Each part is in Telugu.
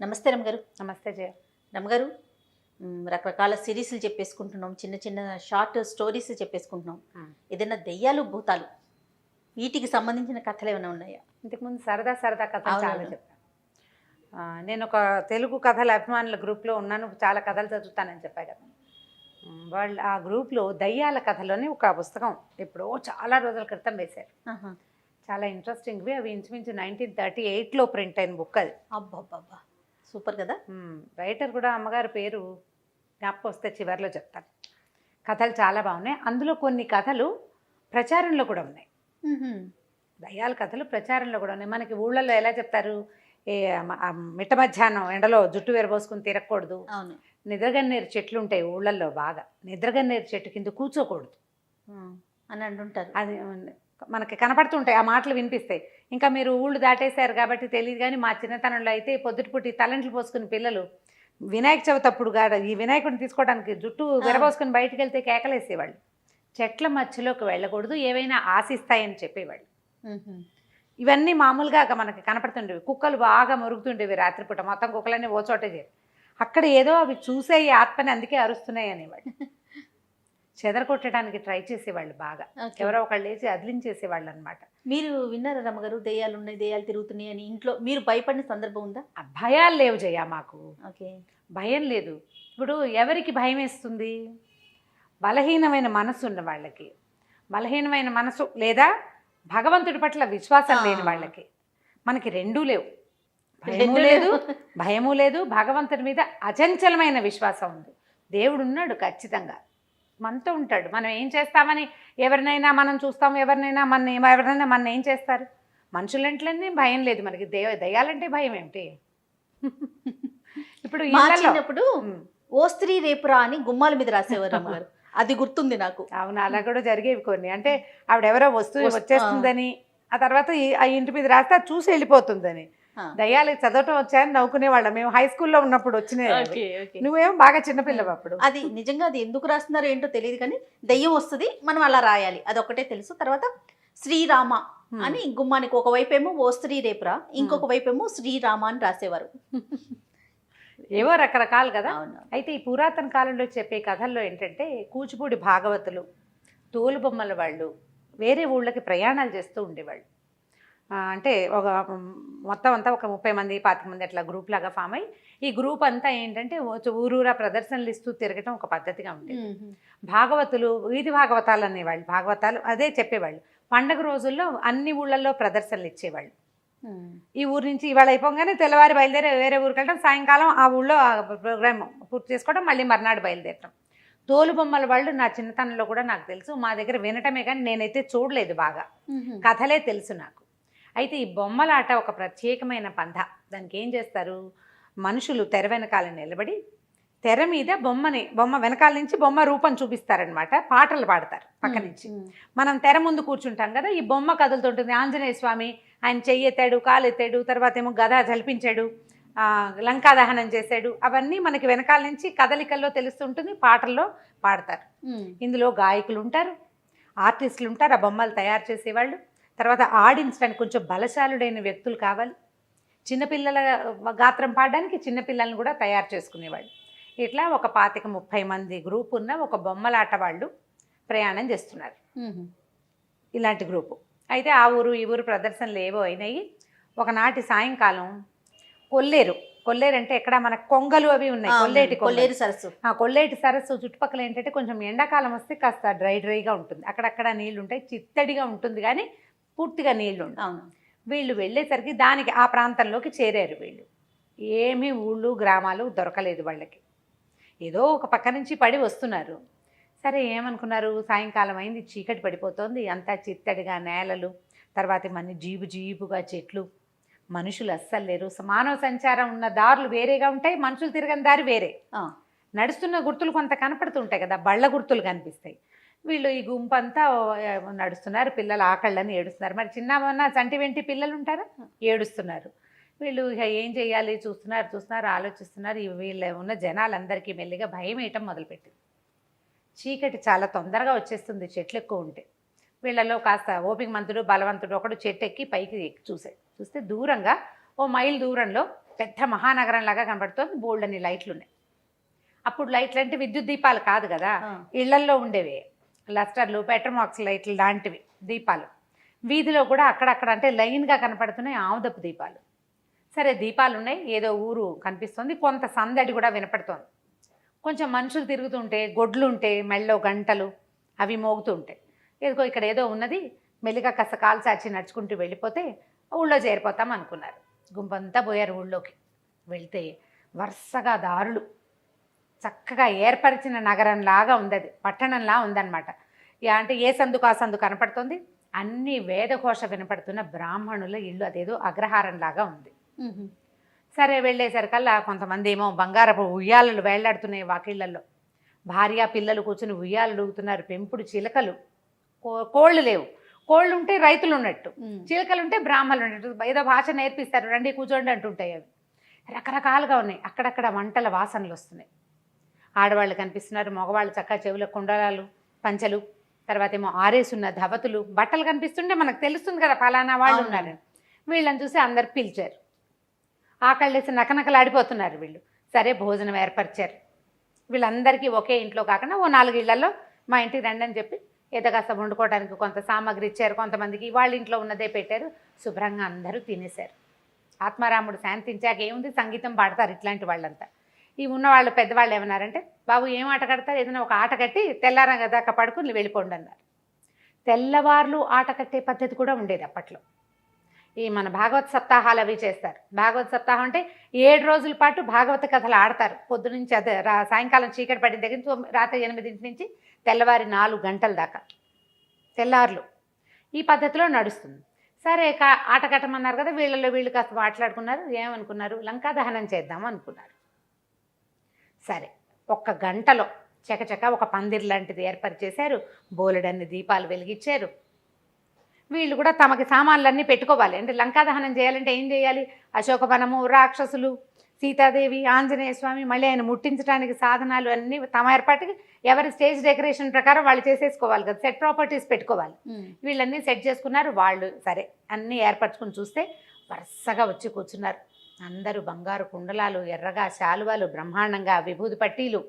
నమస్తే రమగారు. నమస్తే జయ. రమగారు, రకరకాల సిరీస్లు చెప్పేసుకుంటున్నాం, చిన్న చిన్న షార్ట్ స్టోరీస్ చెప్పేసుకుంటున్నాం. ఏదైనా దెయ్యాలు భూతాలు వీటికి సంబంధించిన కథలు ఏమైనా ఉన్నాయా? ఇంతకుముందు సరదా సరదా కథలు చాలా అవునవును. చెప్పాను. నేను ఒక తెలుగు కథల అభిమానుల గ్రూప్లో ఉన్నాను, చాలా కథలు చదువుతానని చెప్పా కదా. వాళ్ళు ఆ గ్రూప్లో దయ్యాల కథలోని ఒక పుస్తకం ఎప్పుడో చాలా రోజుల క్రితం వేశారు. చాలా ఇంట్రెస్టింగ్వి. అవి ఇంచుమించు 1938లో ప్రింట్ అయిన బుక్ అది. అబ్బాబ్బా, సూపర్ కదా. రైటర్ కూడా అమ్మగారి పేరు జ్ఞాపకం వస్తే చివరిలో చెప్తాను. కథలు చాలా బాగున్నాయి. అందులో కొన్ని కథలు ప్రచారంలో కూడా ఉన్నాయి. దయ్యాల కథలు ప్రచారంలో కూడా ఉన్నాయి. మనకి ఊళ్ళల్లో ఎలా చెప్తారు, మిట్ట మధ్యాహ్నం ఎండలో జుట్టు విరబోసుకుని తిరగకూడదు, అవును, నిద్రగన్నేరు చెట్లు ఉంటాయి ఊళ్ళల్లో, బాగా నిద్రగన్నేరు చెట్టు కింద కూర్చోకూడదు అని అంటుంటారు. అది మనకి కనపడుతుంటాయి, ఆ మాటలు వినిపిస్తాయి. ఇంకా మీరు ఊళ్ళు దాటేశారు కాబట్టి తెలియదు, కానీ మా చిన్నతనంలో అయితే పొద్దుటిపూటి తలంట్లు పోసుకుని పిల్లలు వినాయక చవితి అప్పుడు ఈ వినాయకుడిని తీసుకోవడానికి జుట్టు విరబోసుకుని బయటికి వెళ్తే కేకలేసేవాళ్ళు. చెట్ల మధ్యలోకి వెళ్ళకూడదు, ఏవైనా ఆశిస్తాయని చెప్పేవాళ్ళు. ఇవన్నీ మామూలుగా మనకి కనపడుతుండేవి. కుక్కలు బాగా మురుగుతుండేవి రాత్రిపూట, మొత్తం కుక్కలన్నీ ఓ చోటే చేరి అక్కడ ఏదో అవి చూసే ఈ ఆత్మని అందుకే అరుస్తున్నాయి అనేవాళ్ళు. చెదరగొట్టడానికి ట్రై చేసేవాళ్ళు బాగా. ఎవరో ఒకళ్ళు వేసి అదిలించేసేవాళ్ళు అనమాట. మీరు విన్నారా రమ్మగారు, దెయ్యాలు ఉన్నాయి, దెయ్యాలు తిరుగుతున్నాయి అని ఇంట్లో మీరు భయపడిన సందర్భం ఉందా? భయాలు లేవు జయ, మాకు ఓకే, భయం లేదు. ఇప్పుడు ఎవరికి భయం వేస్తుంది? బలహీనమైన మనసు ఉన్న వాళ్ళకి, బలహీనమైన మనసు లేదా భగవంతుడి పట్ల విశ్వాసం లేని వాళ్ళకి. మనకి రెండూ లేవు, భయము లేదు, భయము లేదు, భగవంతుడి మీద అచంచలమైన విశ్వాసం ఉంది. దేవుడు ఉన్నాడు, ఖచ్చితంగా మనతో ఉంటాడు. మనం ఏం చేస్తామని ఎవరినైనా మనం చూస్తాం, ఎవరినైనా మన ఏం చేస్తారు? మనుషులంటేనే భయం లేదు మనకి, దయ్యాలంటే భయం ఏమిటి? ఇప్పుడు చిన్నప్పుడు ఓ స్త్రీ రేపురా అని గుమ్మాల మీద రాసేవారు అమ్మగారు, అది గుర్తుంది నాకు. అవును, అలా కూడా జరిగేవి కొన్ని. అంటే ఆవిడెవరో వచ్చేస్తుందని, ఆ తర్వాత ఆ ఇంటి మీద రాస్తే అది చూసి వెళ్ళిపోతుందని. దయ్యాలు చదవటం వచ్చాయని నవ్వుకునేవాళ్ళం మేము హై స్కూల్లో ఉన్నప్పుడు. వచ్చినాయి. నువ్వేమో బాగా చిన్నపిల్లవు అప్పుడు. అది నిజంగా అది ఎందుకు రాస్తున్నారో ఏంటో తెలియదు, కానీ దయ్యం వస్తుంది, మనం అలా రాయాలి, అదొకటే తెలుసు. తర్వాత శ్రీరామ అని గుమ్మానికి ఒకవైపు ఏమో ఓ స్త్రీ రేపురా, ఇంకొక వైపు ఏమో శ్రీరామ అని రాసేవారు. ఏవో రకరకాలు కదా. అయితే ఈ పురాతన కాలంలో చెప్పే కథల్లో ఏంటంటే, కూచిపూడి భాగవతులు, తోలుబొమ్మల వాళ్ళు వేరే ఊళ్ళకి ప్రయాణాలు చేస్తూ ఉండేవాళ్ళు. అంటే ఒక మొత్తం అంతా ఒక 30 మంది 25 మంది అట్లా గ్రూప్ లాగా ఫామ్ అయ్యి, ఈ గ్రూప్ అంతా ఏంటంటే ఊరూరా ప్రదర్శనలు ఇస్తూ తిరగటం ఒక పద్ధతిగా ఉండేది. భాగవతులు వీధి భాగవతాలు అనేవాళ్ళు, భాగవతాలు అదే చెప్పేవాళ్ళు. పండగ రోజుల్లో అన్ని ఊళ్ళల్లో ప్రదర్శనలు ఇచ్చేవాళ్ళు. ఈ ఊరు నుంచి ఇవాళ అయిపోగానే తెల్లవారి బయలుదేరి వేరే ఊరికి వెళ్ళడం, సాయంకాలం ఆ ఊళ్ళో ప్రోగ్రామ్ పూర్తి చేసుకోవడం, మళ్ళీ మర్నాడు బయలుదేరటం. తోలుబొమ్మల వాళ్ళు నా చిన్నతనంలో కూడా నాకు తెలుసు. మా దగ్గర వినటమే కానీ నేనైతే చూడలేదు, బాగా కథలే తెలుసు నాకు. అయితే ఈ బొమ్మలాట ఒక ప్రత్యేకమైన పంథ. దానికి ఏం చేస్తారు, మనుషులు తెర వెనకాల నిలబడి తెర మీద బొమ్మ వెనకాల నుంచి బొమ్మ రూపం చూపిస్తారనమాట. పాటలు పాడతారు పక్క నుంచి. మనం తెర ముందు కూర్చుంటాం కదా, ఈ బొమ్మ కదులుతుంటుంది. ఆంజనేయ స్వామి ఆయన చెయ్యి ఎత్తాడు, కాలు ఎత్తాడు, తర్వాత ఏమో గద జలిపించాడు, లంకా దహనం చేశాడు, అవన్నీ మనకి వెనకాల నుంచి కదలికల్లో తెలుస్తుంటుంది, పాటల్లో పాడతారు. ఇందులో గాయకులు ఉంటారు, ఆర్టిస్టులు ఉంటారు, ఆ బొమ్మలు తయారు చేసేవాళ్ళు. తర్వాత ఆడించడానికి కొంచెం బలశాలుడైన వ్యక్తులు కావాలి. చిన్నపిల్లల గాత్రం పాడడానికి చిన్నపిల్లల్ని కూడా తయారు చేసుకునేవాళ్ళు. ఇట్లా ఒక 25-30 మంది గ్రూప్ ఉన్న ఒక బొమ్మలాట వాళ్ళు ప్రయాణం చేస్తున్నారు, ఇలాంటి గ్రూపు. అయితే ఆ ఊరు ఈ ఊరు ప్రదర్శనలు ఏవో అయినాయి. ఒకనాటి సాయంకాలం కొల్లేరు అంటే ఎక్కడ మన కొంగలు అవి ఉన్నాయి, కొల్లేటి సరస్సు. కొల్లేటి సరస్సు చుట్టుపక్కల ఏంటంటే కొంచెం ఎండాకాలం వస్తే కాస్త డ్రైగా ఉంటుంది, అక్కడక్కడ నీళ్లు ఉంటాయి, చిత్తడిగా ఉంటుంది, కానీ పూర్తిగా నీళ్లు ఉంటాయి. వీళ్ళు వెళ్ళేసరికి దానికి ఆ ప్రాంతంలోకి చేరారు వీళ్ళు. ఏమీ ఊళ్ళు గ్రామాలు దొరకలేదు వాళ్ళకి. ఏదో ఒక పక్క నుంచి పడి వస్తున్నారు. సరే ఏమనుకున్నారు, సాయంకాలం అయింది, చీకటి పడిపోతుంది, అంతా చిత్తడిగా నేలలు, తర్వాత మన జీబుగా చెట్లు, మనుషులు అస్సలు లేరు. మానవ సంచారం ఉన్న దారులు వేరేగా ఉంటాయి, మనుషులు తిరగని దారి వేరే. నడుస్తున్న గుర్తులు కొంత కనపడుతుంటాయి కదా, బళ్ళ గుర్తులు కనిపిస్తాయి. వీళ్ళు ఈ గుంపు అంతా నడుస్తున్నారు, పిల్లలు ఆకళ్ళని ఏడుస్తున్నారు. మరి చిన్న చంటి వెంటి పిల్లలు ఉంటారా, ఏడుస్తున్నారు. వీళ్ళు ఏం చేయాలి చూస్తున్నారు, ఆలోచిస్తున్నారు. వీళ్ళు ఉన్న జనాలందరికీ మెల్లిగా భయం వేయటం మొదలుపెట్టింది. చీకటి చాలా తొందరగా వచ్చేస్తుంది చెట్లు ఎక్కువ ఉంటే. వీళ్ళలో కాస్త ఓపిక మంతుడు బలవంతుడు ఒకడు చెట్టు ఎక్కి పైకి చూస్తే దూరంగా ఓ మైల్ దూరంలో పెద్ద మహానగరం లాగా కనబడుతుంది. బోల్డని లైట్లు ఉన్నాయి. అప్పుడు లైట్లు అంటే విద్యుత్ దీపాలు కాదు కదా, ఇళ్లల్లో ఉండేవి లస్టర్లు, పెట్రోమాక్స్ లైట్లు లాంటివి దీపాలు. వీధిలో కూడా అక్కడక్కడ అంటే లైన్గా కనపడుతున్నాయి ఆముదపు దీపాలు. సరే దీపాలు ఉన్నాయి, ఏదో ఊరు కనిపిస్తుంది, కొంత సందడి కూడా వినపడుతోంది. కొంచెం మనుషులు తిరుగుతుంటే, గొడ్లు ఉంటే, మెళ్ళో గంటలు అవి మోగుతూ ఉంటాయి. ఏదో ఇక్కడ ఏదో ఉన్నది, మెల్లిగా కాస్త కాలు చాచి నడుచుకుంటూ వెళ్ళిపోతే ఊళ్ళో చేరిపోతాం అనుకున్నారు. గుంపంతా పోయారు ఊళ్ళోకి. వెళ్తే వరుసగా దారులు, చక్కగా ఏర్పరిచిన నగరంలాగా ఉంది, అది పట్టణంలా ఉందన్నమాట. అంటే ఏ సందుకు ఆ సందు కనపడుతుంది, అన్ని వేదఘోష వినపడుతున్న బ్రాహ్మణుల ఇల్లు, అదేదో అగ్రహారంలాగా ఉంది. సరే వెళ్ళేసరికల్లా కొంతమంది ఏమో బంగారపు ఉయ్యాలలు వేళ్లాడుతున్నాయి వాకిళ్లలో, భార్య పిల్లలు కూర్చుని ఉయ్యాలు ఊగుతున్నారు. పెంపుడు చిలకలు, కోళ్ళు లేవు, కోళ్ళు ఉంటే రైతులు ఉన్నట్టు, చిలకలు ఉంటే బ్రాహ్మణులు ఉన్నట్టు, ఏదో భాష నేర్పిస్తారు, రండి కూర్చోండి అంటుంటాయి. అవి రకరకాలుగా ఉన్నాయి. అక్కడక్కడ వంటల వాసనలు వస్తున్నాయి. ఆడవాళ్ళు కనిపిస్తున్నారు, మగవాళ్ళు చక్కగా చెవుల కుండలాలు, పంచలు, తర్వాత ఏమో ఆరేసున్న ధవతులు, బట్టలు కనిపిస్తుంటే మనకు తెలుస్తుంది కదా ఫలానా వాళ్ళు ఉన్నారు. వీళ్ళని చూసి అందరు పిలిచారు. ఆకళ్ళేసి నకనకలాడిపోతున్నారు వీళ్ళు. సరే భోజనం ఏర్పరిచారు. వీళ్ళందరికీ ఒకే ఇంట్లో కాకుండా ఓ 4 ఇళ్లలో మా ఇంటికి రండి అని చెప్పి ఏదో కాస్త వండుకోవడానికి కొంత సామాగ్రి ఇచ్చారు. కొంతమందికి వాళ్ళ ఇంట్లో ఉన్నదే పెట్టారు. శుభ్రంగా అందరూ తినేశారు. ఆత్మారాముడు శాంతించాక ఏముంది, సంగీతం పాడతారు ఇట్లాంటి వాళ్ళంతా. ఈ ఉన్నవాళ్ళు పెద్దవాళ్ళు ఏమన్నారంటే, బాబు ఏం ఆట కడతారు, ఏదైనా ఒక ఆట కట్టి తెల్లారదాకా పడుకుని వెళ్ళిపోండి అన్నారు. తెల్లవార్లు ఆట కట్టే పద్ధతి కూడా ఉండేది అప్పట్లో. ఈ మన భాగవత సప్తాహాలు అవి చేస్తారు. భాగవత సప్తాహం అంటే 7 రోజుల పాటు భాగవత కథలు ఆడతారు. పొద్దునుంచి అదే సాయంకాలం చీకటి పడిన దగ్గర నుంచి రాత్రి 8 నుంచి తెల్లవారి 4 గంటల దాకా తెల్లార్లు ఈ పద్ధతిలో నడుస్తుంది. సరే ఆట కట్టమన్నారు కదా, వీళ్ళలో వీళ్ళు కాస్త మాట్లాడుకున్నారు. ఏమనుకున్నారు, లంకా దహనం చేద్దాం అనుకున్నారు. సరే 1 గంటలో చకచక ఒక పందిరి లాంటిది ఏర్పరిచేశారు. బోలెడన్ని దీపాలు వెలిగించారు. వీళ్ళు కూడా తమకి సామాన్లన్నీ పెట్టుకోవాలి. అంటే లంకా దహనం చేయాలంటే ఏం చేయాలి, అశోకవనము, రాక్షసులు, సీతాదేవి, ఆంజనేయ స్వామి, మళ్ళీ ఆయన ముట్టించడానికి సాధనాలు అన్నీ తమ ఏర్పాటుకి ఎవరి స్టేజ్ డెకరేషన్ ప్రకారం వాళ్ళు చేసేసుకోవాలి కదా, సెట్ ప్రాపర్టీస్ పెట్టుకోవాలి. వీళ్ళన్నీ సెట్ చేసుకున్నారు. వాళ్ళు సరే అన్నీ ఏర్పరచుకుని చూస్తే వరుసగా వచ్చి కూర్చున్నారు. అందరూ బంగారు కుండలాలు, ఎర్రగా శాలువాలు, బ్రహ్మాండంగా విభూది పట్టీలు,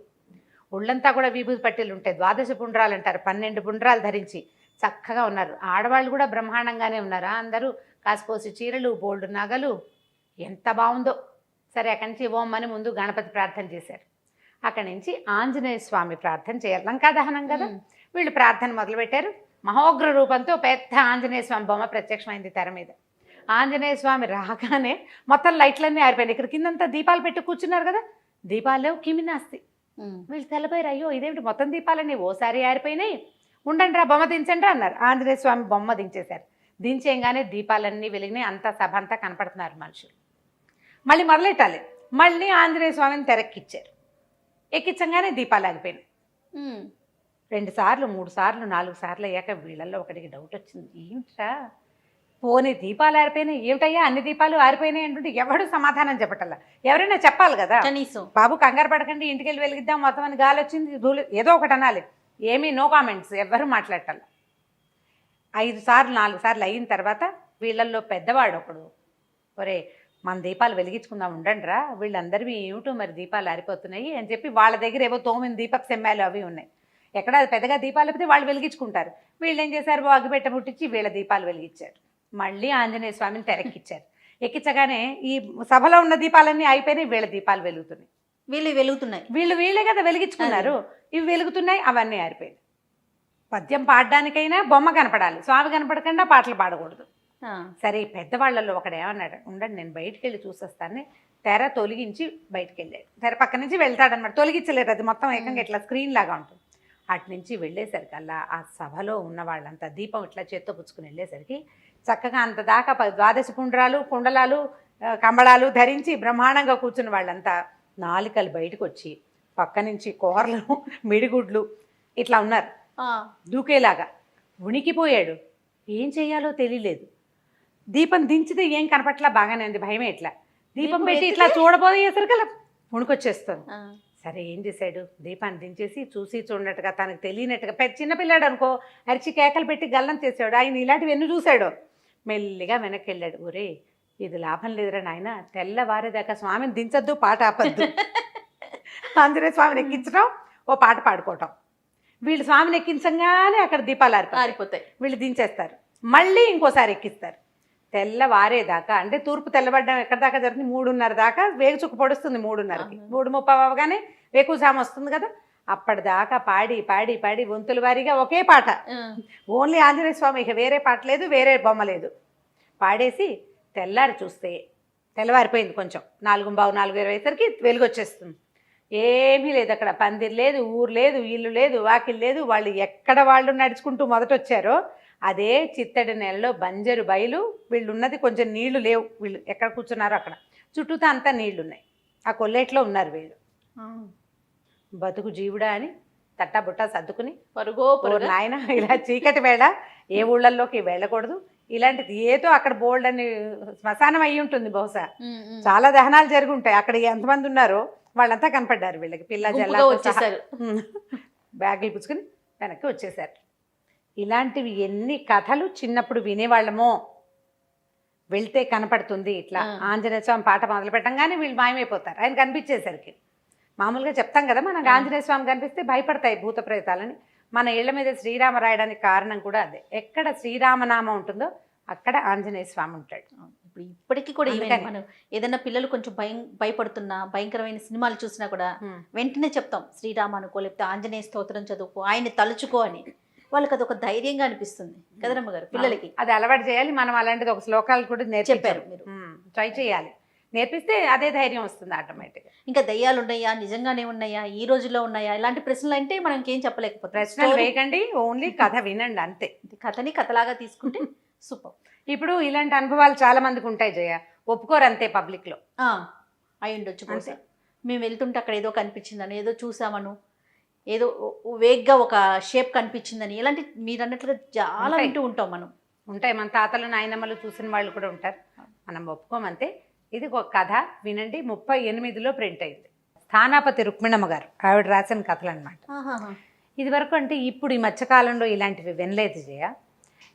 ఒళ్ళంతా కూడా విభూది పట్టీలు ఉంటాయి. 12 పుండ్రాలు అంటారు, 12 పుండ్రాలు ధరించి చక్కగా ఉన్నారు. ఆడవాళ్ళు కూడా బ్రహ్మాండంగానే ఉన్నారు. అందరూ కాసిపోసి చీరలు, బోల్డ్ నగలు, ఎంత బాగుందో. సరే అక్కడి నుంచి ఓమ్మని ముందు గణపతి ప్రార్థన చేశారు. అక్కడి నుంచి ఆంజనేయ స్వామి ప్రార్థన చేయాలి, లంకా దహనం కదా. వీళ్ళు ప్రార్థన మొదలుపెట్టారు. మహోగ్ర రూపంతో పెద్ద ఆంజనేయ స్వామి బొమ్మ ప్రత్యక్షమైంది తెర మీద. ఆంజనేయ స్వామి రాగానే మొత్తం లైట్లన్నీ ఆరిపోయినాయి. ఇక్కడ కిందంతా దీపాలు పెట్టి కూర్చున్నారు కదా, దీపాలు లేవు, కిమినాస్తి. వీళ్ళు తెల్లపోయారు. అయ్యో ఇదేమిటి మొత్తం దీపాలన్నీ ఓసారి ఆరిపోయినాయి, ఉండండి రా బొమ్మ దించండి అన్నారు. ఆంజనేయ స్వామి బొమ్మ దించేశారు. దించేయంగానే దీపాలన్నీ వెలిగినాయి. అంతా సభ అంతా కనపడుతున్నారు మనుషులు. మళ్ళీ మొదలెట్టాలి. మళ్ళీ ఆంజనేయ స్వామిని తెరక్కిచ్చారు. ఎక్కించంగానే దీపాలు ఆగిపోయినాయి. 2 సార్లు 3 సార్లు 4 సార్లు అయ్యాక వీళ్ళల్లో ఒకటికి డౌట్ వచ్చింది. ఏంట్రా పోనీ దీపాలు ఆరిపోయినాయి, ఏమిటయ్యా అన్ని దీపాలు ఆరిపోయినాయి అంటుంటే ఎవడు సమాధానం చెప్పటల్లా. ఎవరైనా చెప్పాలి కదా, కనీసం బాబు కంగారు పడకండి ఇంటికి వెళ్ళి వెలిగిద్దాం, మొత్తం అని గాలి వచ్చింది ధూళి, ఏదో ఒకటి అనాలి. ఏమీ నో కామెంట్స్, ఎవ్వరూ మాట్లాడాల. 5 సార్లు 4 సార్లు అయిన తర్వాత వీళ్ళల్లో పెద్దవాడు ఒకడు, ఒరే మన దీపాలు వెలిగించుకుందాం ఉండండి రా, వీళ్ళందరివి ఏమిటో మరి దీపాలు ఆరిపోతున్నాయి అని చెప్పి వాళ్ళ దగ్గర ఏవో 9 దీపపు సెమ్మాలు అవి ఉన్నాయి. ఎక్కడ పెద్దగా దీపాలు అయిపోతే వాళ్ళు వెలిగించుకుంటారు. వీళ్ళు ఏం చేశారు, అగ్గిపెట్ట ముట్టించి వీళ్ళ దీపాలు వెలిగించారు. మళ్ళీ ఆంజనేయ స్వామిని తెరక్కిచ్చారు. ఎక్కించగానే ఈ సభలో ఉన్న దీపాలన్నీ అయిపోయినాయి, వీళ్ళ దీపాలు వెలుగుతున్నాయి. వీళ్ళే కదా వెలిగించుకున్నారు, ఇవి వెలుగుతున్నాయి, అవన్నీ ఆరిపోయినాయి. పద్యం పాడడానికైనా బొమ్మ కనపడాలి, స్వామి కనపడకుండా పాటలు పాడకూడదు. సరే పెద్దవాళ్ళల్లో ఒకడు ఏమన్నాడు, ఉండండి నేను బయటికి వెళ్ళి చూసేస్తాను. తెర తొలగించి బయటికి వెళ్ళాడు. తెర పక్క నుంచి వెళ్తాడనమాట, తొలగించలేరు, అది మొత్తం ఏకంగా ఇట్లా స్క్రీన్ లాగా ఉంటుంది. అటు నుంచి వెళ్ళేసరికల్లా ఆ సభలో ఉన్న వాళ్ళంతా దీపం ఇట్లా చేత్తో పుచ్చుకుని వెళ్ళేసరికి చక్కగా అంత దాకా 12 పుండ్రాలు, కుండలాలు, కంబళాలు ధరించి బ్రహ్మాండంగా కూర్చున్న వాళ్ళంతా నాలికలు బయటకు వచ్చి పక్క నుంచి కూరలు, మిడిగుడ్లు ఇట్లా ఉన్నారు దూకేలాగా. ఉనికిపోయాడు, ఏం చేయాలో తెలియలేదు. దీపం దించితే ఏం కనపట్లా, బాగానే ఉంది, భయమే. ఇట్లా దీపం పెట్టి ఇట్లా చూడబోయేసరికల్లా ఉణుకొచ్చేస్తుంది. సరే ఏం చేశాడు, దీపాన్ని దించేసి చూసి చూడనట్టుగా తనకు తెలియనట్టుగా, పెద్ద చిన్నపిల్లాడు అనుకో, అరిచి కేకలు పెట్టి గల్లం చేసాడు. ఆయన ఇలాంటివి ఎన్ని చూశాడు. మెల్లిగా వెనక్కి వెళ్ళాడు. ఒరే ఇది లాభం లేదురా నాయన, తెల్లవారేదాకా స్వామిని దించొద్దు, పాట ఆపద్దు. ఆంజనేయ స్వామిని ఎక్కించడం, ఓ పాట పాడుకోవటం. వీళ్ళు స్వామిని ఎక్కించగానే అక్కడ దీపాలు ఆరిపోతాయి, వీళ్ళు దించేస్తారు, మళ్ళీ ఇంకోసారి ఎక్కిస్తారు. తెల్లవారేదాకా అంటే తూర్పు తెల్లబడ్డం ఎక్కడ దాకా జరుగుతుంది, 3:30 దాకా వేగుచుక్క పొడుస్తుంది. 3:30కి 3:30 అవగానే వేకుజాము వస్తుంది కదా, అప్పటిదాకా పాడి పాడి పాడి వంతుల వారీగా ఒకే పాట, ఓన్లీ ఆంజనేయ స్వామి, ఇక వేరే పాట లేదు, వేరే బొమ్మ లేదు. పాడేసి తెల్లారి చూస్తే తెల్లవారిపోయింది, కొంచెం 4:15 4:20 వెలుగు వచ్చేస్తుంది. ఏమీ లేదు అక్కడ, పందిరి లేదు, ఊరు లేదు, ఇల్లు లేదు, వాకిల్ లేదు. వాళ్ళు ఎక్కడ వాళ్ళు నడుచుకుంటూ మొదట వచ్చారో అదే చిత్తడి నెలలో బంజరు బయలు. వీళ్ళు ఉన్నది కొంచెం నీళ్లు లేవు, వీళ్ళు ఎక్కడ కూర్చున్నారో అక్కడ చుట్టూతా అంతా నీళ్లు ఉన్నాయి. ఆ కొల్లేట్లో ఉన్నారు వీళ్ళు. బతుకు జీవుడా అని తట్టా బుట్టా సర్దుకుని పరుగో నాయన, ఇలా చీకటి వేళ ఏ ఊళ్ళల్లోకి వెళ్ళకూడదు, ఇలాంటిది ఏదో అక్కడ బోల్డ్ అని శ్మశానం అయ్యి ఉంటుంది బహుశా, చాలా దహనాలు జరిగి ఉంటాయి. అక్కడ ఎంతమంది ఉన్నారో వాళ్ళంతా కనపడ్డారు వీళ్ళకి, పిల్ల జల్లా వచ్చేసారు, బ్యాగులు పుచ్చుకుని వెనక్కి వచ్చేసారు. ఇలాంటివి ఎన్ని కథలు చిన్నప్పుడు వినేవాళ్ళమో. వెళ్తే కనపడుతుంది ఇట్లా ఆంజనేయ స్వామి పాట మొదలు పెట్టంగానే వీళ్ళు మాయమైపోతారు ఆయన కనిపించేసరికి. మామూలుగా చెప్తాం కదా, మనకు ఆంజనేయ స్వామి కనిపిస్తే భయపడతాయి భూత ప్రేతాలని. మన ఇళ్ల మీద శ్రీరామ రాయడానికి కారణం కూడా అదే. ఎక్కడ శ్రీరామనామం ఉంటుందో అక్కడ ఆంజనేయ స్వామి ఉంటాడు. ఇప్పటికీ కూడా మనం ఏదైనా పిల్లలు కొంచెం భయపడుతున్నా, భయంకరమైన సినిమాలు చూసినా కూడా వెంటనే చెప్తాం శ్రీరామ అనుకో, లేకపోతే ఆంజనేయ స్తోత్రం చదువుకో, ఆయన్ని తలుచుకో అని. వాళ్ళకి అది ఒక ధైర్యంగా అనిపిస్తుంది కదరమ్మ గారు పిల్లలకి. అది అలవాటు చేయాలి మనం. అలాంటిది ఒక శ్లోకాలు కూడా చెప్పారు మీరు, ట్రై చేయాలి. నేర్పిస్తే అదే ధైర్యం వస్తుంది ఆటోమేటిక్గా. ఇంకా దయ్యాలు ఉన్నాయా, నిజంగానే ఉన్నాయా, ఈ రోజుల్లో ఉన్నాయా, ఇలాంటి ప్రశ్నలు అంటే మనం ఇంకేం చెప్పలేకపోతే. ప్రశ్నలు వేయకండి, ఓన్లీ కథ వినండి అంతే. కథని కథలాగా తీసుకుంటే సూపర్. ఇప్పుడు ఇలాంటి అనుభవాలు చాలా మందికి ఉంటాయి జయ, ఒప్పుకోరు అంతే పబ్లిక్లో. అయి ఉండొచ్చు బహుశా. మేము వెళ్తుంటే అక్కడ ఏదో కనిపించిందని, ఏదో చూసామను, ఏదో వేగ్గా ఒక షేప్ కనిపించిందని, ఇలాంటి మీరు అన్నట్లుగా చాలా వింటూ ఉంటాం మనం. ఉంటాయి, మన తాతలు నాయనమ్మలు చూసిన వాళ్ళు కూడా ఉంటారు. మనం ఒప్పుకోమంతే. ఇది ఒక కథ వినండి, 38లో ప్రింట్ అయింది. స్థానాపతి రుక్మిణమ్మ గారు, ఆవిడ రాసిన కథలు అనమాట. ఇది వరకు అంటే ఇప్పుడు ఈ మధ్యకాలంలో ఇలాంటివి వినలేదు జయ.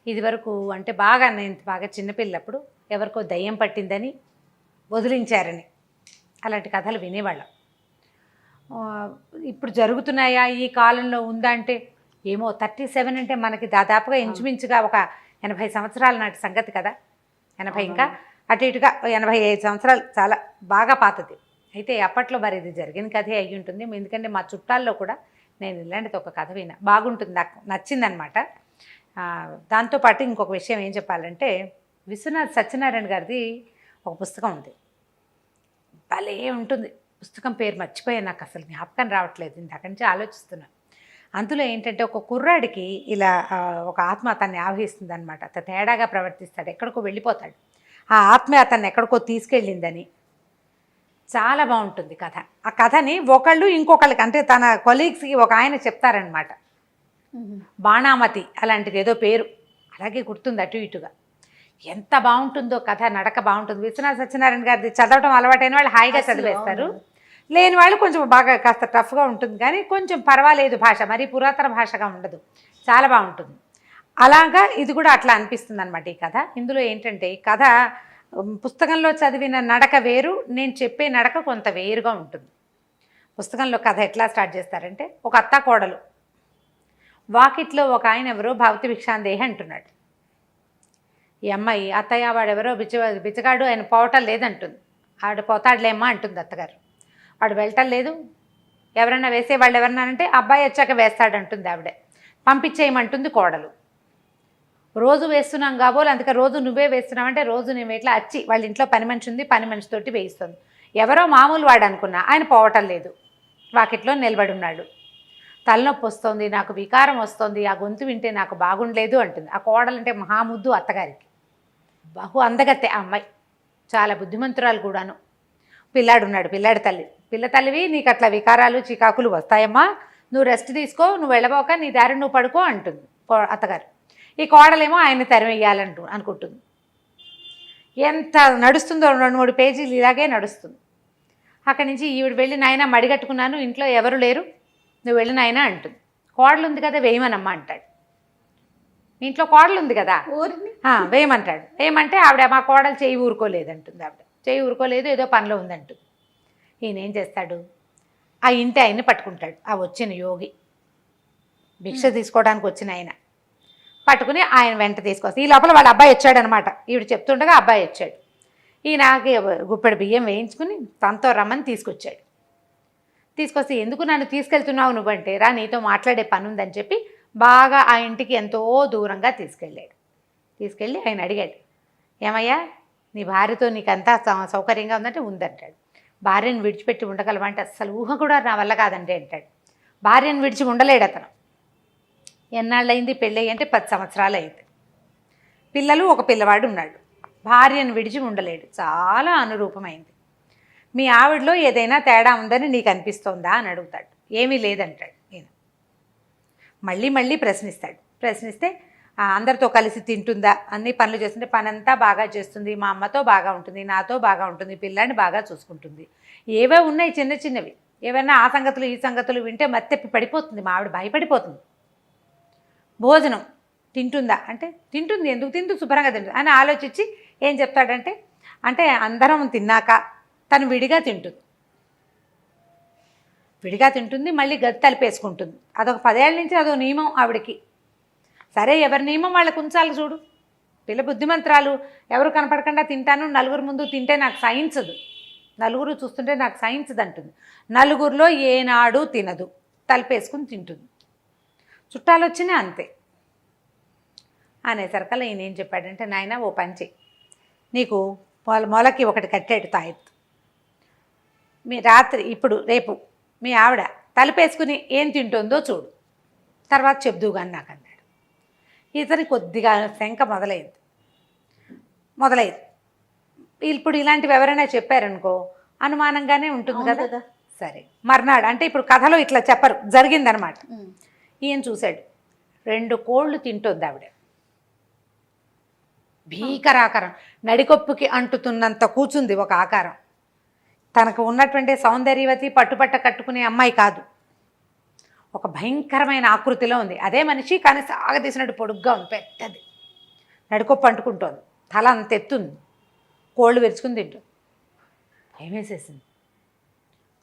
ఇది వరకు అంటే నేను బాగా చిన్నపిల్లప్పుడు ఎవరికో దయ్యం పట్టిందని వదిలించారని అలాంటి కథలు వినేవాళ్ళం. ఇప్పుడు జరుగుతున్నాయా ఈ కాలంలో ఉందా అంటే ఏమో. 37 అంటే మనకి దాదాపుగా ఇంచుమించుగా ఒక 80 సంవత్సరాల నాటి సంగతి కదా. 80 ఇంకా అటు ఇటుగా 85 సంవత్సరాలు, చాలా బాగా పాతది. అయితే అప్పట్లో మరి ఇది జరిగిన కథే అయ్యి ఉంటుంది. ఎందుకంటే మా చుట్టాల్లో కూడా నేను ఇలాంటిది ఒక కథ విన్నా, బాగుంటుంది, నాకు నచ్చిందనమాట. దాంతోపాటు ఇంకొక విషయం ఏం చెప్పాలంటే, విశ్వనాథ్ సత్యనారాయణ గారిది ఒక పుస్తకం ఉంది, భలే ఉంటుంది. పుస్తకం పేరు మర్చిపోయాను, నాకు అసలు జ్ఞాపకం రావట్లేదు, ఇందాక నుంచి ఆలోచిస్తున్నాను. అందులో ఏంటంటే ఒక కుర్రాడికి ఇలా ఒక ఆత్మ అతన్ని ఆవహిస్తుంది అనమాట. అతను తేడాగా ప్రవర్తిస్తాడు, ఎక్కడికో వెళ్ళిపోతాడు. ఆ ఆత్మ అతన్ని ఎక్కడికో తీసుకెళ్ళిందని. చాలా బాగుంటుంది కథ. ఆ కథని ఒకళ్ళు ఇంకొకళ్ళకి అంటే తన కొలీగ్స్కి ఒక ఆయన చెప్తారనమాట. బాణామతి అలాంటిది ఏదో పేరు, అలాగే గుర్తుంది అటు ఇటుగా. ఎంత బాగుంటుందో కథ, నడక బాగుంటుంది. విశ్వనాథ సత్యనారాయణ గారిది చదవటం అలవాటైన వాళ్ళు హాయిగా చదివేస్తారు, లేని వాళ్ళు కొంచెం బాగా కాస్త టఫ్గా ఉంటుంది, కానీ కొంచెం పర్వాలేదు. భాష మరీ పురాతన భాషగా ఉండదు, చాలా బాగుంటుంది. అలాగా ఇది కూడా అట్లా అనిపిస్తుంది అనమాట ఈ కథ. ఇందులో ఏంటంటే ఈ కథ పుస్తకంలో చదివిన నడక వేరు, నేను చెప్పే నడక కొంత వేరుగా ఉంటుంది. పుస్తకంలో కథ ఎట్లా స్టార్ట్ చేస్తారంటే, ఒక అత్త కోడలు వాకిట్లో ఒక ఆయన ఎవరో భవతి భిక్షాందేహి అంటున్నాడు. ఈ అమ్మాయి అత్తయ్య వాడెవరో బిచ్చగాడు, ఆయన పోవటం లేదంటుంది. ఆవిడ పోతాడులేమ్మా అంటుంది అత్తగారు. వాడు వెళ్ళటం లేదు, ఎవరైనా వేసేవాళ్ళు ఎవరన్నా అంటే అబ్బాయి వచ్చాక వేస్తాడంటుంది ఆవిడే. పంపించేయమంటుంది కోడలు. రోజు వేస్తున్నాం కాబోలు, అందుకే రోజు నువ్వే వేస్తున్నావంటే రోజు నేను ఇట్లా వచ్చి వాళ్ళ ఇంట్లో పని మనిషి ఉంది, పని మనిషితోటి వేయిస్తుంది. ఎవరో మామూలు వాడు అనుకున్నా, ఆయన పోవటం లేదు, వాకిట్లో నిలబడి ఉన్నాడు. తలనొప్పి వస్తుంది, నాకు వికారం వస్తుంది, ఆ గొంతు వింటే నాకు బాగుండలేదు అంటుంది. ఆ కోడలంటే మహాముద్దు అత్తగారికి, బహు అందగత్తె ఆ అమ్మాయి, చాలా బుద్ధిమంతురాలు కూడాను. పిల్లాడున్నాడు, పిల్లాడి తల్లి. పిల్ల తల్లివి, నీకు అట్లా వికారాలు చికాకులు వస్తాయమ్మా, నువ్వు రెస్ట్ తీసుకో, నువ్వు వెళ్ళబోక నీ దారి నువ్వు పడుకో అంటుంది అత్తగారు. ఈ కోడలేమో ఆయన తరిమేయాలంటూ అనుకుంటుంది. ఎంత నడుస్తుందో 2-3 పేజీలు ఇలాగే నడుస్తుంది. అక్కడి నుంచి ఈవిడ వెళ్ళి నాయన మడిగట్టుకున్నాను, ఇంట్లో ఎవరు లేరు, నువ్వు వెళ్ళి నాయన అంటుంది. కోడలు ఉంది కదా వేయమనమ్మా అంటాడు. ఇంట్లో కోడలు ఉంది కదా, వేయమంటాడు. వేయమంటే ఆవిడ మా కోడలు చేయి ఊరుకోలేదంటుంది. ఆవిడ చేయి ఊరుకోలేదు, ఏదో పనిలో ఉందంటుంది. ఈయన ఏం చేస్తాడు, ఆ ఇంటి ఆయన్ని పట్టుకుంటాడు. ఆ వచ్చిన యోగి, భిక్ష తీసుకోవడానికి వచ్చిన ఆయన పట్టుకుని ఆయన వెంట తీసుకొస్తాడు. ఈ లోపల వాళ్ళ అబ్బాయి వచ్చాడనమాట. ఈవిడ చెప్తుండగా అబ్బాయి వచ్చాడు. ఈయనకి గుప్పెడు బియ్యం వేయించుకుని తనతో రమ్మని తీసుకొచ్చాడు. తీసుకొస్తే ఎందుకు నన్ను తీసుకెళ్తున్నావు నువ్వంటే, రా నీతో మాట్లాడే పని ఉందని చెప్పి బాగా ఆ ఇంటికి ఎంతో దూరంగా తీసుకెళ్ళాడు. తీసుకెళ్ళి ఆయన అడిగాడు, ఏమయ్యా నీ భార్యతో నీకంతా సౌకర్యంగా ఉందంటే ఉందంటాడు. భార్యను విడిచిపెట్టి ఉండగలవంటే అస్సలు ఊహ కూడా నా వల్ల కాదండి అంటాడు. భార్యను విడిచి ఉండలేడు అతను. ఎన్నాళ్ళయింది పెళ్ళి అంటే 10 సంవత్సరాలు అయింది. పిల్లలు, ఒక పిల్లవాడు ఉన్నాడు. భార్యను విడిచి ఉండలేడు, చాలా అనురూపమైంది. మీ ఆవిడలో ఏదైనా తేడా ఉందని నీకు అనిపిస్తోందా అని అడుగుతాడు. ఏమీ లేదంటాడు. ఈయన మళ్ళీ మళ్ళీ ప్రశ్నిస్తాడు. ప్రశ్నిస్తే అందరితో కలిసి తింటుందా, అన్ని పనులు చేస్తుంటే పనంతా బాగా చేస్తుంది, మా అమ్మతో బాగా ఉంటుంది, నాతో బాగా ఉంటుంది, పిల్లాన్ని బాగా చూసుకుంటుంది. ఏవో ఉన్నాయి చిన్న చిన్నవి, ఏవైనా ఆ సంగతులు ఈ సంగతులు వింటే మత్తెప్పి పడిపోతుంది, మా ఆవిడ భయపడిపోతుంది. భోజనం తింటుందా అంటే తింటుంది, ఎందుకు తింటూ శుభ్రంగా తింటుంది అని ఆలోచించి ఏం చెప్తాడంటే, అంటే అందరం తిన్నాక తను విడిగా తింటుంది, విడిగా తింటుంది, మళ్ళీ గది తలిపేసుకుంటుంది. అదొక 10 ఏళ్ళ నుంచి అదొక నియమం ఆవిడకి. సరే, ఎవరి నియమం వాళ్ళకు ఉంచాలి చూడు. పిల్ల బుద్ధిమంత్రాలు, ఎవరు కనపడకుండా తింటాను, నలుగురు ముందు తింటే నాకు సహించదు, నలుగురు చూస్తుంటే నాకు సహించదు అంటుంది. నలుగురిలో ఏనాడు తినదు, తలిపేసుకుని తింటుంది. చుట్టాలు వచ్చినా అంతే. అనేసరికల్లా ఈయన ఏం చెప్పాడంటే, నాయన ఓ పని చెయ్యి, నీకు మొలకి ఒకటి కట్టాడు తాయెత్తు. మీ రాత్రి ఇప్పుడు రేపు మీ ఆవిడ తలుపేసుకుని ఏం తింటుందో చూడు, తర్వాత చెప్దువు కానీ నాకు అన్నాడు. ఇతని కొద్దిగా శంక మొదలైంది. ఇప్పుడు ఇలాంటివి ఎవరైనా చెప్పారనుకో అనుమానంగానే ఉంటుంది కదా. సరే, మర్నాడు అంటే ఇప్పుడు కథలో ఇట్లా చెప్పరు, జరిగిందనమాట. ఈయన చూశాడు, 2 కోళ్ళు తింటుంది ఆవిడ. భీకరాకారం, నడికొప్పుకి అంటుతున్నంత కూర్చుంది ఒక ఆకారం. తనకు ఉన్నటువంటి సౌందర్యవతి పట్టుపట్ట కట్టుకునే అమ్మాయి కాదు, ఒక భయంకరమైన ఆకృతిలో ఉంది. అదే మనిషి కానీ సాగదీసినట్టు పొడుగ్గా ఉంది, పెద్దది, నడికొప్పు అంటుకుంటోంది, తల అంత ఎత్తుంది, కోళ్ళు విరుచుకుని తింటుంది. భయం వేసేసింది.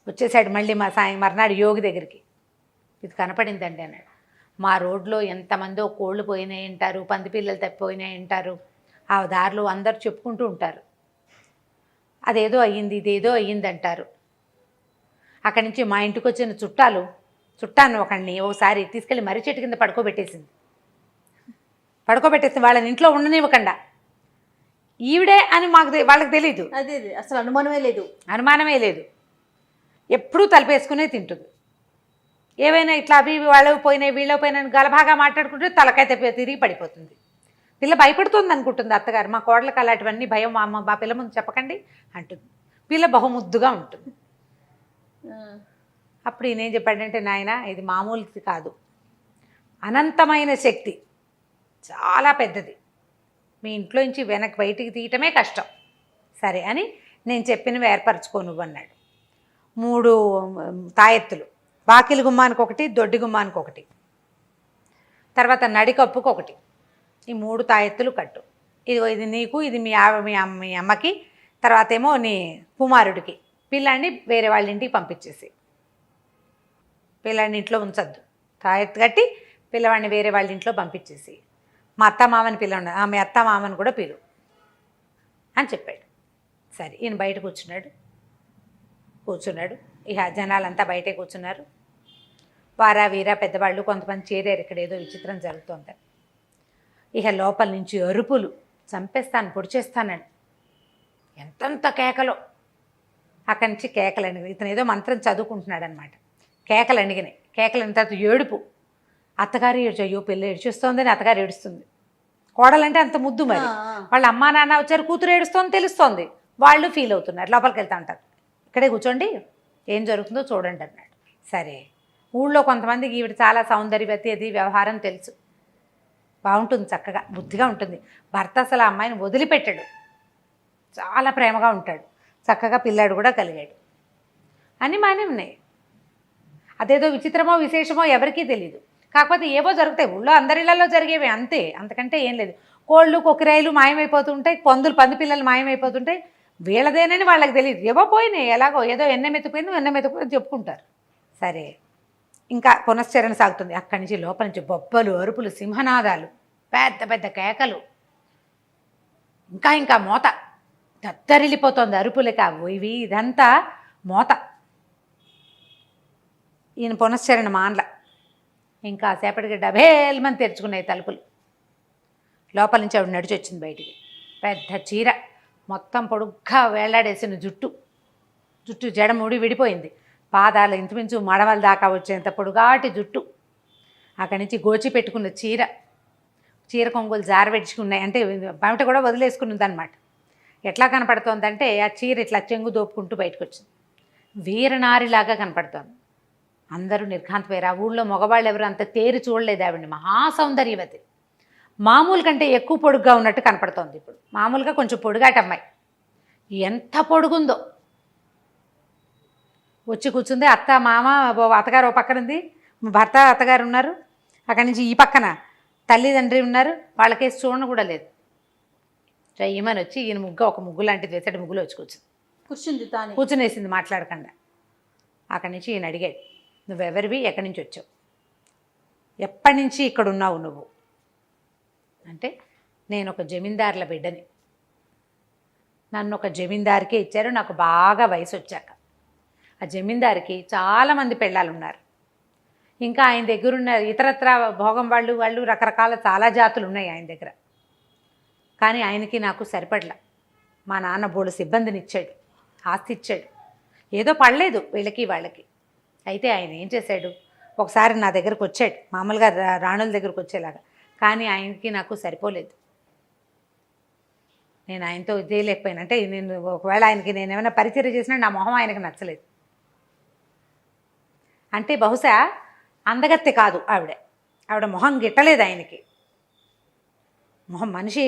వచ్చేసాడు మళ్ళీ మర్నాడు యోగి దగ్గరికి. ఇది కనపడిందండి అన్నాడు. మా రోడ్లో ఎంతమందో కోళ్ళు పోయినాయి అంటారు, పంది పిల్లలు తప్పిపోయినాయి అంటారు, ఆ దారిలో అందరు చెప్పుకుంటూ ఉంటారు, అదేదో అయ్యింది ఇదేదో అయ్యింది అంటారు. అక్కడి నుంచి మా ఇంటికి వచ్చిన చుట్టాన్ని ఒకడిని ఒకసారి తీసుకెళ్ళి మర్రి చెట్టు కింద పడుకోబెట్టేసింది. వాళ్ళని ఇంట్లో ఉండనివ్వకుండా. ఈవిడే అని వాళ్ళకి తెలీదు, అదే అసలు అనుమానమే లేదు. ఎప్పుడూ తలపేసుకునే తింటుంది. ఏవైనా ఇట్లా అవి వాళ్ళవి పోయినాయి వీళ్ళవి పోయినాయి గలభాగా మాట్లాడుకుంటే తలకాయ తిరిగి పడిపోతుంది. పిల్ల భయపడుతుంది అనుకుంటుంది అత్తగారు, మా కోడలకు అలాంటివన్నీ భయం, మా పిల్ల ముందు చెప్పకండి అంటుంది. పిల్ల బహుముద్దుగా ఉంటుంది. అప్పుడు ఈయన ఏం చెప్పాడంటే, నాయన ఇది మామూలుది కాదు, అనంతమైన శక్తి, చాలా పెద్దది, మీ ఇంట్లో నుంచి బయటికి తీయటమే కష్టం. సరే అని నేను చెప్పినవి ఏర్పరచుకో నువ్వు అన్నాడు. 3 తాయెత్తులు, బాకిలి గుమ్మానికి ఒకటి, దొడ్డి గుమ్మానికి ఒకటి, తర్వాత నడికప్పుకు ఒకటి, ఈ 3 తాయెత్తులు కట్టు. ఇది నీకు, ఇది మీ అమ్మకి, తర్వాత ఏమో నీ కుమారుడికి. పిల్లాన్ని వేరే వాళ్ళ ఇంటికి పంపించేసి, పిల్లాడిని ఇంట్లో ఉంచద్దు, తాయెత్తు కట్టి పిల్లవాడిని వేరే వాళ్ళ ఇంట్లో పంపించేసి, మా అత్త మామని పిల్లవాడు, మీ అత్త మామని కూడా పిలు అని చెప్పాడు. సరే, ఈయన బయట కూర్చున్నాడు. ఇక జనాలంతా బయటే కూర్చున్నారు. వారా వీరా పెద్దవాళ్ళు కొంతమంది చేరారు. ఇక్కడ ఏదో విచిత్రం జరుగుతోంది. ఇక లోపల నుంచి అరుపులు, చంపేస్తాను పొడిచేస్తానని ఎంతంత కేకలో. అక్కడి నుంచి కేకలు అణిగినాయి. ఇతను ఏదో మంత్రం చదువుకుంటున్నాడు అనమాట. కేకలు అణిగినాయి. కేకలు అయిన తర్వాత ఏడుపు. అత్తగారు అయ్యో పిల్ల ఏడ్చేస్తోందని అత్తగారు ఏడుస్తుంది. కోడలంటే అంత ముద్దు. మరి వాళ్ళ అమ్మా నాన్న వచ్చారు, కూతురు ఏడుస్తోంది తెలుస్తోంది, వాళ్ళు ఫీల్ అవుతున్నారు. లోపలికి వెళ్తా ఉంటారు. ఇక్కడే కూర్చోండి, ఏం జరుగుతుందో చూడండి అన్నాడు. సరే, ఊళ్ళో కొంతమందికి ఈవిడ చాలా సౌందర్యవతి, అది వ్యవహారం తెలుసు, బాగుంటుంది, చక్కగా బుద్ధిగా ఉంటుంది. భర్త అసలు ఆ అమ్మాయిని వదిలిపెట్టాడు, చాలా ప్రేమగా ఉంటాడు, చక్కగా పిల్లాడు కూడా కలిగాడు అని మానే ఉన్నాయి. అదేదో విచిత్రమో విశేషమో ఎవరికీ తెలియదు. కాకపోతే ఏవో జరుగుతాయి, ఊళ్ళో అందరిళ్లలో జరిగేవి అంతే, అంతకంటే ఏం లేదు. కోళ్ళు కొక్కిరాయిలు మాయమైపోతుంటాయి, పంది పిల్లలు మాయమైపోతుంటాయి. వీళ్ళదేనని వాళ్ళకి తెలియదు, ఏవో పోయినాయి ఎలాగో, ఏదో ఎన్నెమెత్తుకుపోయింది చెప్పుకుంటారు. సరే, ఇంకా పునశ్చరణ సాగుతుంది. అక్కడి నుంచి లోపల నుంచి బొబ్బలు, అరుపులు, సింహనాదాలు, పెద్ద పెద్ద కేకలు, ఇంకా మోత దద్దరిల్లిపోతుంది. అరుపులకి ఇవి ఇదంతా మోత. ఈయన పునశ్చరణ మాన్ల. ఇంకా సేపటికి డబేల్మని తెరుచుకున్నాయి తలుపులు. లోపల నుంచి ఆవిడ నడిచి వచ్చింది బయటికి. పెద్ద చీర, మొత్తం పొడుగ్గా వేలాడేసిన జుట్టు జడముడి విడిపోయింది. పాదాలు ఇంచుమించు మడవల దాకా వచ్చేంత పొడుగాటి జుట్టు. అక్కడి నుంచి గోచి పెట్టుకున్న చీర కొంగులు జారబెట్టుకున్నాయి, అంటే బయట కూడా వదిలేసుకుని ఉందన్నమాట. ఎట్లా కనపడుతోందంటే ఆ చీర ఇట్లా చెంగు దోపుకుంటూ బయటకు వచ్చింది. వీరనారిలాగా కనపడుతోంది. అందరూ నిర్ఘాంతపోయారు. ఆ ఊళ్ళో మగవాళ్ళు ఎవరు అంత తేరి చూడలేదు ఆవిడని. మహాసౌందర్యవతి, మామూలు కంటే ఎక్కువ పొడుగ్గా ఉన్నట్టు కనపడుతోంది. ఇప్పుడు మామూలుగా కొంచెం పొడుగాట అమ్మాయి, ఎంత పొడుగుందో. వచ్చి కూర్చుంది. అత్త మామ అత్తగారు ఓ పక్కన ఉంది, భర్త అత్తగారు ఉన్నారు. అక్కడి నుంచి ఈ పక్కన తల్లిదండ్రి ఉన్నారు. వాళ్ళకేసి చూడను కూడా లేదు. ఈమెను వచ్చి ఈయన ఒక ముగ్గు లాంటిది వేసాడు. ముగ్గులో వచ్చి కూర్చునేసింది మాట్లాడకుండా. అక్కడి నుంచి ఈయన అడిగాడు, నువ్వెవరివి, ఎక్కడి నుంచి వచ్చావు, ఎప్పటి నుంచి ఇక్కడ ఉన్నావు నువ్వు అంటే, నేను ఒక జమీందారుల బిడ్డని, నన్ను ఒక జమీందారికే ఇచ్చారు నాకు బాగా వయసు వచ్చాక. ఆ జమీందారికి చాలామంది పెళ్ళాలు ఉన్నారు. ఇంకా ఆయన దగ్గరున్న ఇతరత్ర భోగం వాళ్ళు రకరకాల చాలా జాతులు ఉన్నాయి ఆయన దగ్గర. కానీ ఆయనకి నాకు సరిపడలా. మా నాన్న బోడు సిబ్బందిని ఇచ్చాడు, ఆస్తి ఇచ్చాడు, ఏదో పడలేదు వీళ్ళకి వాళ్ళకి. అయితే ఆయన ఏం చేశాడు, ఒకసారి నా దగ్గరకు వచ్చాడు, మామూలుగా రాణుల దగ్గరకు వచ్చేలాగా. కానీ ఆయనకి నాకు సరిపోలేదు. నేను ఆయనతో చేయలేకపోయాను. అంటే నేను ఒకవేళ ఆయనకి నేను ఏమైనా పరిచయం చేసినా నా మొహం ఆయనకు నచ్చలేదు. అంటే బహుశా అందగత్తె కాదు ఆవిడ మొహం గిట్టలేదు ఆయనకి. మొహం మనిషి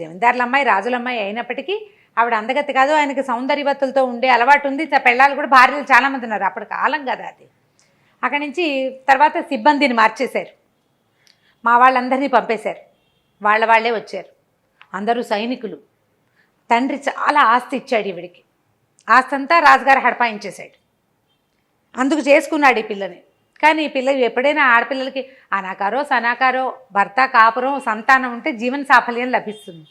జమీందారుల అమ్మాయి, రాజుల అమ్మాయి అయినప్పటికీ ఆవిడ అందగత్తె కాదు. ఆయనకి సౌందర్యవతులతో ఉండే అలవాటు ఉంది. పెళ్ళాలు కూడా భార్యలు చాలామంది ఉన్నారు. అప్పటి కాలం కదా అది. అక్కడి నుంచి తర్వాత సిబ్బందిని మార్చేశారు, మా వాళ్ళందరినీ పంపేశారు. వాళ్ళే వచ్చారు, అందరూ సైనికులు. తండ్రి చాలా ఆస్తి ఇచ్చాడు ఈవిడికి. ఆస్తి అంతా రాజుగారు హడపాయించేశాడు. అందుకు చేసుకున్నాడు ఈ పిల్లని. కానీ ఈ పిల్ల ఎప్పుడైనా ఆడపిల్లలకి అనాకారో సనాకారో భర్త కాపురం సంతానం ఉంటే జీవన సాఫల్యం లభిస్తుంది,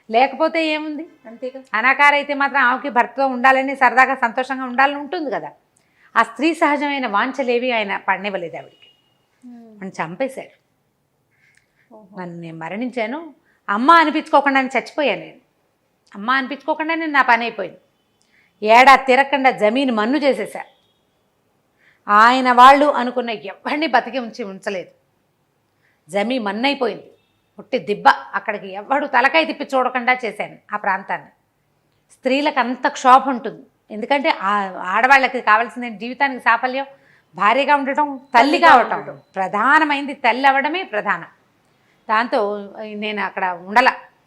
లేకపోతే ఏముంది. అంతేగా. అనాకార అయితే మాత్రం ఆమెకి భర్తతో ఉండాలని, సరదాగా సంతోషంగా ఉండాలని ఉంటుంది కదా. ఆ స్త్రీ సహజమైన వాంఛలేవి ఆయన పడనివ్వలేదు ఆవిడికి. అని చంపేశాడు. నన్ను నేను మరణించాను, అమ్మ అనిపించుకోకుండా నేను చచ్చిపోయాను. నేను అమ్మ అనిపించుకోకుండా నేను నా పని అయిపోయింది. ఏడాది తిరగకుండా జమీన్ మన్ను చేసేసా. ఆయన వాళ్ళు అనుకున్న ఎవరిని బతికి ఉంచలేదు. జమీ మన్నైపోయింది, పుట్టి దిబ్బ. అక్కడికి ఎవడు తలకాయ తిప్పి చూడకుండా చేశాను ఆ ప్రాంతాన్ని. స్త్రీలకు అంత క్షోభ ఉంటుంది. ఎందుకంటే ఆడవాళ్ళకి కావాల్సిన జీవితానికి సాఫల్యం భార్యగా ఉండటం, తల్లి కావటం ప్రధానమైంది. తల్లి అవ్వడమే ప్రధానం. దాంతో నేను అక్కడ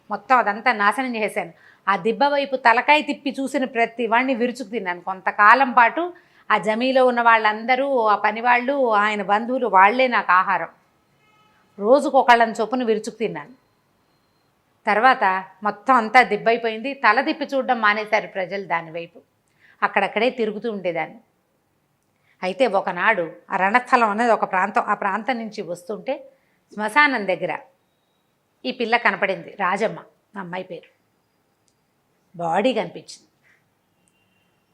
మొత్తం అదంతా నాశనం చేశాను. ఆ దిబ్బ వైపు తలకాయ తిప్పి చూసిన ప్రతి వాడిని విరుచుకు తిన్నాను. కొంతకాలం పాటు ఆ జమీలో ఉన్న వాళ్ళందరూ, ఆ పనివాళ్ళు, ఆయన బంధువులు, వాళ్లే నాకు ఆహారం. రోజుకు ఒకళ్ళని చొప్పున విరుచుకు తిన్నాను. తర్వాత మొత్తం అంతా దిబ్బైపోయింది. తల తిప్పి చూడడం మానేశారు ప్రజలు దానివైపు. అక్కడక్కడే తిరుగుతూ ఉండేదాన్ని. అయితే ఒకనాడు ఆ రణస్థలం అనేది ఒక ప్రాంతం, ఆ ప్రాంతం నుంచి వస్తుంటే శ్మశానం దగ్గర ఈ పిల్ల కనపడింది. రాజమ్మ అమ్మాయి పేరు. బాడీ కనిపించింది.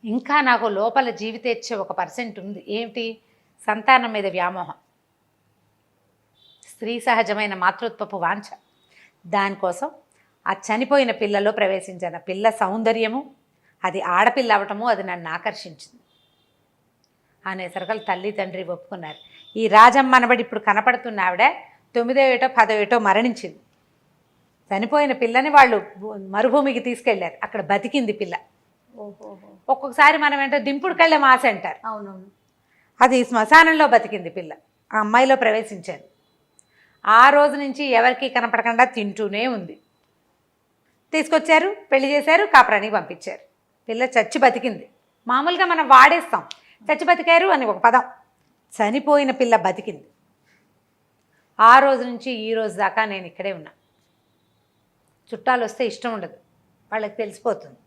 ఇంకా నాకు లోపల జీవితేచ్ఛ 1% ఉంది. ఏమిటి? సంతానం మీద వ్యామోహం, స్త్రీ సహజమైన మాతృత్వపు వాంఛ. దానికోసం ఆ చనిపోయిన పిల్లలో ప్రవేశించిన పిల్ల సౌందర్యము, అది ఆడపిల్ల అవటము, అది నన్ను ఆకర్షించింది అనేసరికలు తల్లి తండ్రి ఒప్పుకున్నారు. ఈ రాజమ్మ అనబడి ఇప్పుడు కనపడుతున్న ఆవిడ 9వ ఏటో 10వ ఏటో మరణించింది. చనిపోయిన పిల్లని వాళ్ళు మరుభూమికి తీసుకెళ్లారు. అక్కడ బతికింది పిల్ల. ఒక్కొక్కసారి మనం ఏంటో దింపుడు కళ్ళెం ఆశ అంటారు. అవునవును. అది శ్మశానంలో బతికింది పిల్ల. ఆ అమ్మాయిలో ప్రవేశించాను. ఆ రోజు నుంచి ఎవరికి కనపడకుండా తింటూనే ఉంది. తీసుకొచ్చారు, పెళ్లి చేశారు, కాపురానికి పంపించారు. పిల్ల చచ్చి బతికింది. మామూలుగా మనం వాడేస్తాం చచ్చి బతికారు అని ఒక పదం. చనిపోయిన పిల్ల బతికింది. ఆ రోజు నుంచి ఈ రోజు దాకా నేను ఇక్కడే ఉన్నా. చుట్టాలు వస్తే ఇష్టం ఉండదు, వాళ్ళకి తెలిసిపోతుంది.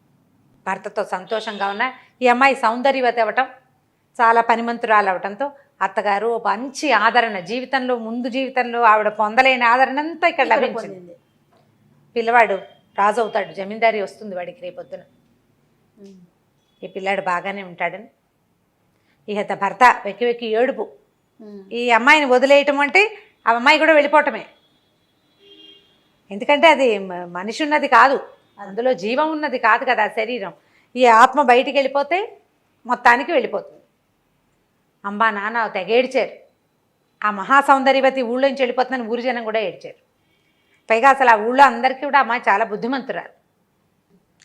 భర్తతో సంతోషంగా ఉన్న ఈ అమ్మాయి సౌందర్యవతి అవ్వటం, చాలా పనిమంతురాలు అవటంతో అత్తగారు ఒక మంచి ఆదరణ, ముందు జీవితంలో ఆవిడ పొందలేని ఆదరణ అంతా ఇక్కడ లభించింది. పిల్లవాడు రాజు అవుతాడు, జమీందారీ వస్తుంది వాడికి రేపొద్దున. ఈ పిల్లాడు బాగానే ఉంటాడని ఇక భర్త వెక్కి వెక్కి ఏడుపు. ఈ అమ్మాయిని వదిలేయటం అంటే ఆ అమ్మాయి కూడా వెళ్ళిపోవటమే. ఎందుకంటే అది మనిషి ఉన్నది కాదు, అందులో జీవం ఉన్నది కాదు కదా శరీరం. ఈ ఆత్మ బయటికి వెళ్ళిపోతే మొత్తానికి వెళ్ళిపోతుంది. అమ్మా నాన్న తెగ ఏడ్చారు. ఆ మహాసౌందర్యవతి ఊళ్ళోంచి వెళ్ళిపోతుందని ఊరి జనం కూడా ఏడ్చారు. పైగా అసలు ఆ ఊళ్ళో అందరికీ కూడా అమ్మాయి చాలా బుద్ధిమంతురాలు.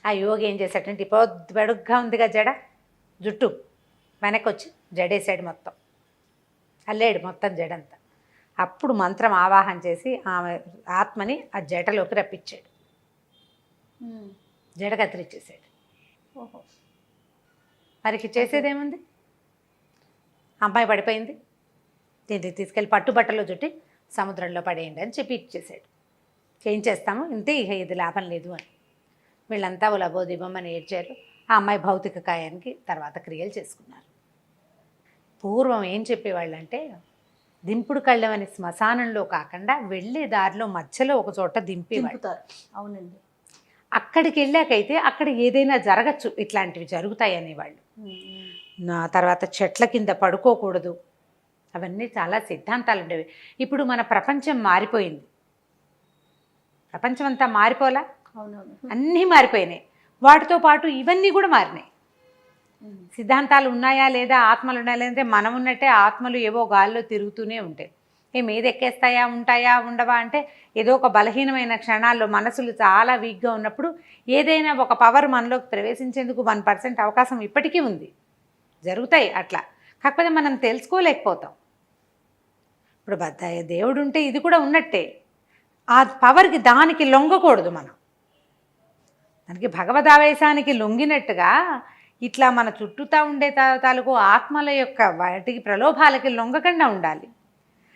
ఆ యోగి ఏం చేశాడంటే బడుగ్గా ఉందిగా జడ, జుట్టు వెనక్కి వచ్చి జడేసాడు, మొత్తం అల్లాడు మొత్తం జడంతా. అప్పుడు మంత్రం ఆవాహన చేసి ఆమె ఆత్మని ఆ జటలోకి రప్పించాడు, జడ కత్తిరించేసాడు. మరికి చేసేదేముంది, అమ్మాయి పడిపోయింది, దీన్ని తీసుకెళ్ళి పట్టుబట్టలో చుట్టి సముద్రంలో పడేయండి అని చెప్పి ఇచ్చేసాడు. ఏం చేస్తాము, ఇంతే, ఇక ఇది లాభం లేదు అని వీళ్ళంతా లబోదిబమ్మని ఏడ్చారు. ఆ అమ్మాయి భౌతిక కాయానికి తర్వాత క్రియలు చేసుకున్నారు. పూర్వం ఏం చెప్పేవాళ్ళంటే దింపుడు కళ్ళం అని శ్మశానంలో కాకుండా వెళ్ళే దారిలో మధ్యలో ఒక చోట దింపేవాళ్ళు. అవునండి. అక్కడికి వెళ్ళాకైతే అక్కడ ఏదైనా జరగచ్చు, ఇట్లాంటివి జరుగుతాయి అనేవాళ్ళు. నా తర్వాత చెట్ల కింద పడుకోకూడదు, అవన్నీ చాలా సిద్ధాంతాలు ఉండేవి. ఇప్పుడు మన ప్రపంచం మారిపోయింది, ప్రపంచం అంతా మారిపోలా, అవునవును, అన్నీ మారిపోయినాయి. వాటితో పాటు ఇవన్నీ కూడా మారినాయి. సిద్ధాంతాలు ఉన్నాయా లేదా, ఆత్మలు ఉన్నాయా లేదంటే మనం ఉన్నట్టే ఆత్మలు ఏవో గాల్లో తిరుగుతూనే ఉంటాయి. మీద ఎక్కేస్తాయా, ఉంటాయా, ఉండవా అంటే ఏదో ఒక బలహీనమైన క్షణాల్లో మనసులు చాలా వీక్గా ఉన్నప్పుడు ఏదైనా ఒక పవర్ మనలోకి ప్రవేశించేందుకు 1% అవకాశం ఇప్పటికీ ఉంది, జరుగుతాయి అట్లా. కాకపోతే మనం తెలుసుకోలేకపోతాం. ఇప్పుడు దేవుడు ఉంటే ఇది కూడా ఉన్నట్టే, ఆ పవర్కి దానికి లొంగకూడదు మనం. దానికి భగవదావేశానికి లొంగినట్టుగా ఇట్లా మన చుట్టూతా ఉండే తాలూకు ఆత్మల యొక్క వాటికి ప్రలోభాలకి లొంగకుండా ఉండాలి.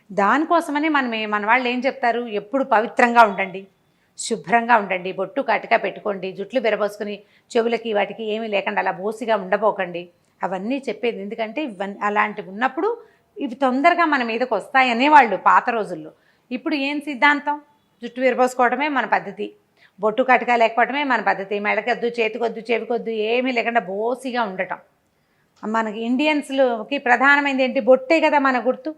దానికోసమని మన వాళ్ళు ఏం చెప్తారు, ఎప్పుడు పవిత్రంగా ఉండండి, శుభ్రంగా ఉండండి, బొట్టు కాటిగా పెట్టుకోండి, జుట్లు బెరబోసుకుని చెవులకి వాటికి ఏమీ లేకుండా అలా బోసిగా ఉండబోకండి, అవన్నీ చెప్పేది. ఎందుకంటే ఇవన్నీ అలాంటివి ఉన్నప్పుడు ఇవి తొందరగా మన మీదకి వస్తాయనేవాళ్ళు పాత రోజుల్లో. ఇప్పుడు ఏం సిద్ధాంతం, జుట్టు విరబోసుకోవడమే మన పద్ధతి, బొట్టు కటిగా లేకపోవడమే మన పద్ధతి, మెడకొద్దు, చేతికొద్దు, చెవికొద్దు, ఏమీ లేకుండా బోసిగా ఉండటం. మనకి ఇండియన్స్కి ప్రధానమైనది ఏంటి, బొట్టే కదా మన గుర్తు.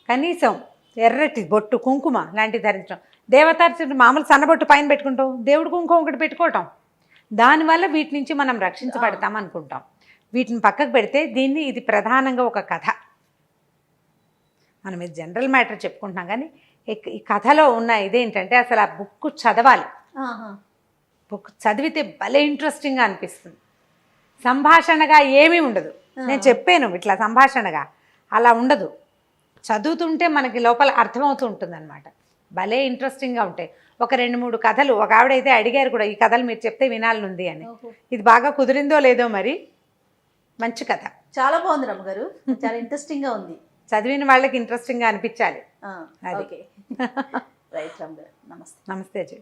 కనీసం ఎర్రటి బొట్టు, కుంకుమ లాంటివి ధరించడం. దేవతార్చన మామూలు సన్నబొట్టు పైన పెట్టుకుంటాం, దేవుడు కుంకుమ ఒకటి పెట్టుకోవటం. దానివల్ల వీటి నుంచి మనం రక్షించబడతాం అనుకుంటాం. వీటిని పక్కకు పెడితే ఇది ప్రధానంగా ఒక కథ. మనం ఇది జనరల్ మ్యాటర్ చెప్పుకుంటున్నాం, కానీ ఈ కథలో ఉన్న ఇదేంటంటే అసలు ఆ బుక్ చదవాలి. బుక్ చదివితే భలే ఇంట్రెస్టింగ్గా అనిపిస్తుంది. సంభాషణగా ఏమీ ఉండదు, నేను చెప్పాను ఇట్లా సంభాషణగా, అలా ఉండదు. చదువుతుంటే మనకి లోపల అర్థమవుతూ ఉంటుంది అనమాట. భలే ఇంట్రెస్టింగ్గా ఉంటాయి. ఒక 2-3 కథలు, ఒక ఆవిడైతే అడిగారు కూడా, ఈ కథలు మీరు చెప్తే వినాలనుంది అని. ఇది బాగా కుదిరిందో లేదో మరి, మంచి కథ, చాలా బాగుంది రమ్మగారు, చాలా ఇంట్రెస్టింగ్గా ఉంది. చదివిన వాళ్ళకి ఇంట్రెస్టింగ్గా అనిపించాలి. ఓకే, రైట్ రమ్మగారు, నమస్తే. నమస్తే జీ.